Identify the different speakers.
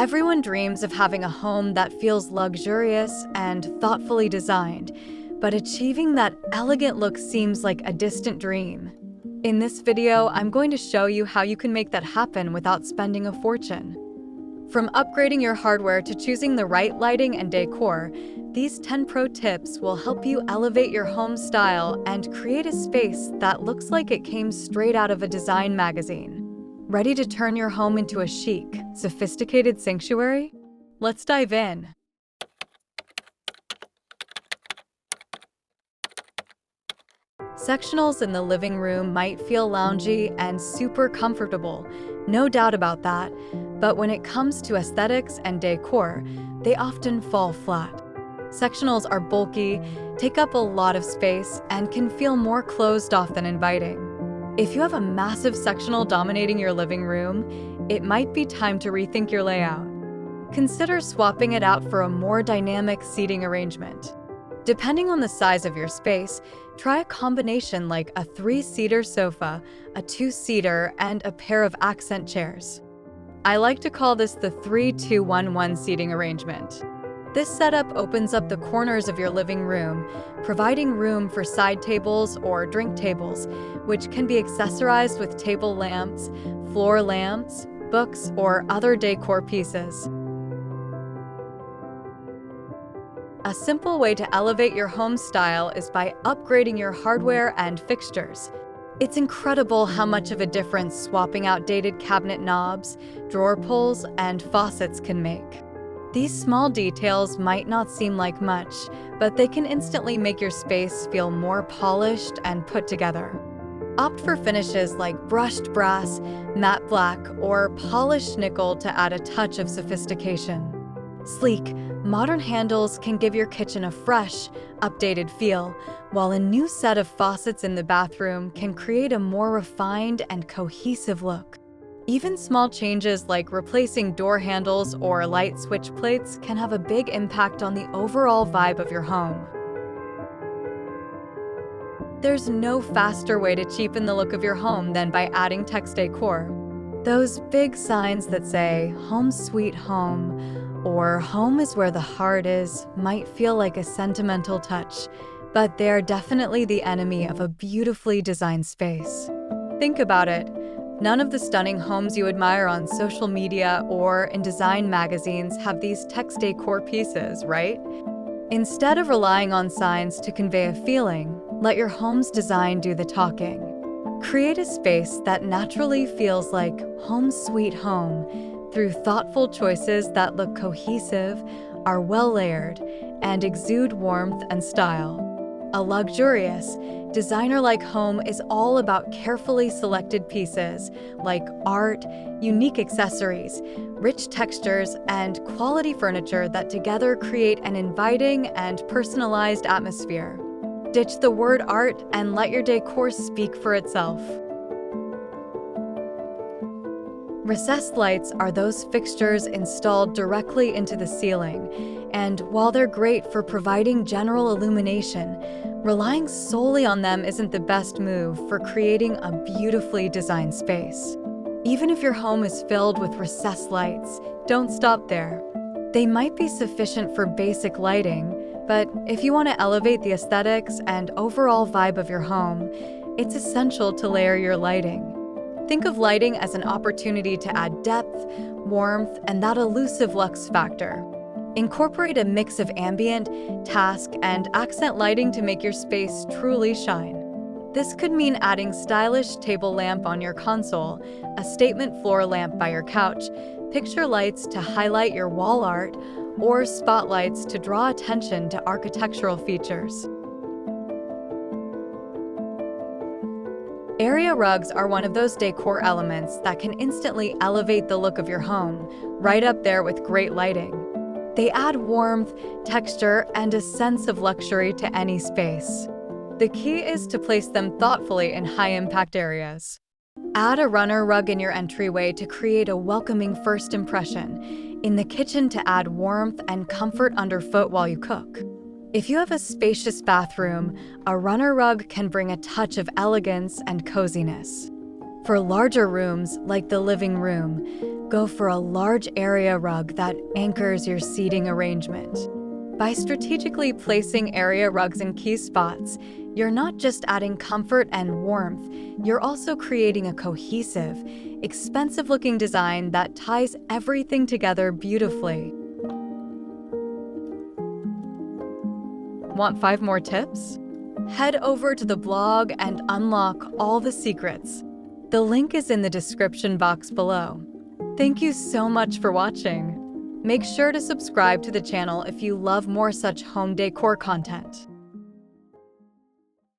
Speaker 1: Everyone dreams of having a home that feels luxurious and thoughtfully designed, but achieving that elegant look seems like a distant dream. In this video, I'm going to show you how you can make that happen without spending a fortune. From upgrading your hardware to choosing the right lighting and decor, these 10 pro tips will help you elevate your home style and create a space that looks like it came straight out of a design magazine. Ready to turn your home into a chic, sophisticated sanctuary? Let's dive in. Sectionals in the living room might feel loungy and super comfortable, no doubt about that, but when it comes to aesthetics and decor, they often fall flat. Sectionals are bulky, take up a lot of space, and can feel more closed off than inviting. If you have a massive sectional dominating your living room, it might be time to rethink your layout. Consider swapping it out for a more dynamic seating arrangement. Depending on the size of your space, try a combination like a 3-seater sofa, a 2-seater, and a pair of accent chairs. I like to call this the 3-2-1-1 seating arrangement. This setup opens up the corners of your living room, providing room for side tables or drink tables, which can be accessorized with table lamps, floor lamps, books, or other decor pieces. A simple way to elevate your home style is by upgrading your hardware and fixtures. It's incredible how much of a difference swapping out dated cabinet knobs, drawer pulls, and faucets can make. These small details might not seem like much, but they can instantly make your space feel more polished and put together. Opt for finishes like brushed brass, matte black, or polished nickel to add a touch of sophistication. Sleek, modern handles can give your kitchen a fresh, updated feel, while a new set of faucets in the bathroom can create a more refined and cohesive look. Even small changes like replacing door handles or light switch plates can have a big impact on the overall vibe of your home. There's no faster way to cheapen the look of your home than by adding text decor. Those big signs that say, "Home Sweet Home," or "Home is where the heart is," might feel like a sentimental touch, but they're definitely the enemy of a beautifully designed space. Think about it. None of the stunning homes you admire on social media or in design magazines have these text decor pieces, right? Instead of relying on signs to convey a feeling, let your home's design do the talking. Create a space that naturally feels like home sweet home through thoughtful choices that look cohesive, are well-layered, and exude warmth and style. A luxurious, designer-like home is all about carefully selected pieces like art, unique accessories, rich textures, and quality furniture that together create an inviting and personalized atmosphere. Ditch the word art and let your decor speak for itself. Recessed lights are those fixtures installed directly into the ceiling, and while they're great for providing general illumination, relying solely on them isn't the best move for creating a beautifully designed space. Even if your home is filled with recessed lights, don't stop there. They might be sufficient for basic lighting, but if you want to elevate the aesthetics and overall vibe of your home, it's essential to layer your lighting. Think of lighting as an opportunity to add depth, warmth, and that elusive luxe factor. Incorporate a mix of ambient, task, and accent lighting to make your space truly shine. This could mean adding stylish table lamp on your console, a statement floor lamp by your couch, picture lights to highlight your wall art, or spotlights to draw attention to architectural features. Area rugs are one of those decor elements that can instantly elevate the look of your home, right up there with great lighting. They add warmth, texture, and a sense of luxury to any space. The key is to place them thoughtfully in high-impact areas. Add a runner rug in your entryway to create a welcoming first impression, in the kitchen to add warmth and comfort underfoot while you cook. If you have a spacious bathroom, a runner rug can bring a touch of elegance and coziness. For larger rooms, like the living room, Go for a large area rug that anchors your seating arrangement. By strategically placing area rugs in key spots, you're not just adding comfort and warmth, you're also creating a cohesive, expensive-looking design that ties everything together beautifully. Want 5 more tips? Head over to the blog and unlock all the secrets. The link is in the description box below. Thank you so much for watching. Make sure to subscribe to the channel if you love more such home decor content.